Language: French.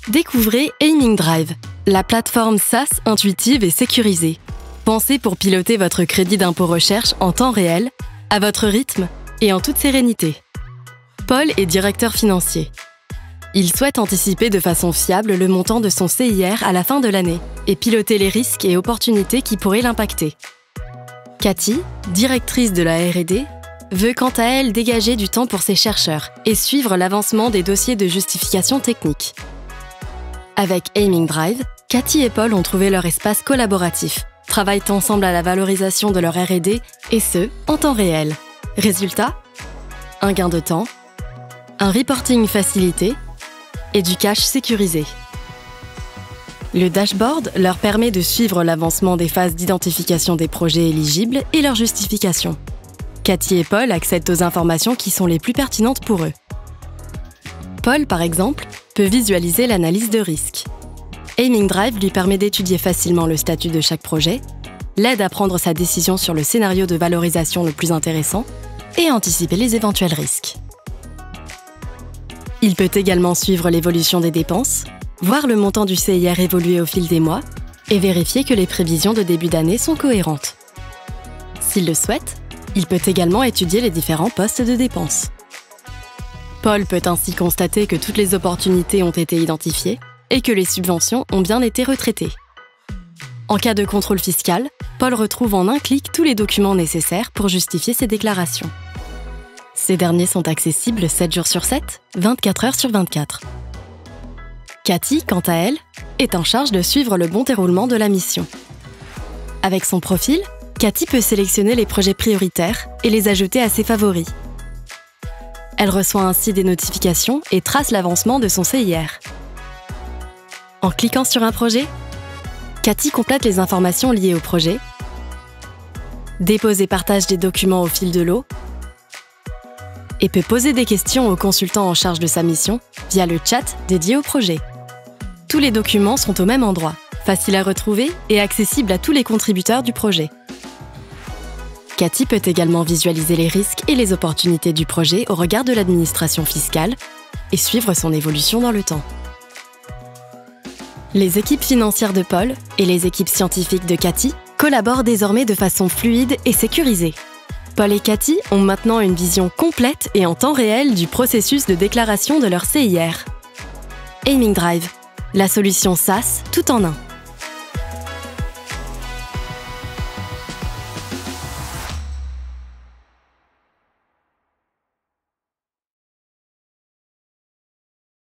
Découvrez Aiming Drive, la plateforme SaaS intuitive et sécurisée, pensée pour piloter votre crédit d'impôt recherche en temps réel, à votre rythme et en toute sérénité. Paul est directeur financier. Il souhaite anticiper de façon fiable le montant de son CIR à la fin de l'année et piloter les risques et opportunités qui pourraient l'impacter. Cathy, directrice de la R&D, veut quant à elle dégager du temps pour ses chercheurs et suivre l'avancement des dossiers de justification technique. Avec Aiming Drive, Cathy et Paul ont trouvé leur espace collaboratif, travaillent ensemble à la valorisation de leur R&D et ce, en temps réel. Résultat ? Un gain de temps, un reporting facilité et du cash sécurisé. Le dashboard leur permet de suivre l'avancement des phases d'identification des projets éligibles et leur justification. Cathy et Paul accèdent aux informations qui sont les plus pertinentes pour eux. Paul, par exemple, peut visualiser l'analyse de risque. Aiming Drive lui permet d'étudier facilement le statut de chaque projet, l'aide à prendre sa décision sur le scénario de valorisation le plus intéressant et à anticiper les éventuels risques. Il peut également suivre l'évolution des dépenses, voir le montant du CIR évoluer au fil des mois et vérifier que les prévisions de début d'année sont cohérentes. S'il le souhaite, il peut également étudier les différents postes de dépenses. Paul peut ainsi constater que toutes les opportunités ont été identifiées et que les subventions ont bien été retraitées. En cas de contrôle fiscal, Paul retrouve en un clic tous les documents nécessaires pour justifier ses déclarations. Ces derniers sont accessibles 7 jours sur 7, 24 heures sur 24. Cathy, quant à elle, est en charge de suivre le bon déroulement de la mission. Avec son profil, Cathy peut sélectionner les projets prioritaires et les ajouter à ses favoris. Elle reçoit ainsi des notifications et trace l'avancement de son CIR. En cliquant sur un projet, Cathy complète les informations liées au projet, dépose et partage des documents au fil de l'eau et peut poser des questions aux consultants en charge de sa mission via le chat dédié au projet. Tous les documents sont au même endroit, faciles à retrouver et accessibles à tous les contributeurs du projet. Cathy peut également visualiser les risques et les opportunités du projet au regard de l'administration fiscale et suivre son évolution dans le temps. Les équipes financières de Paul et les équipes scientifiques de Cathy collaborent désormais de façon fluide et sécurisée. Paul et Cathy ont maintenant une vision complète et en temps réel du processus de déclaration de leur CIR. Aiming Drive, la solution SaaS tout en un.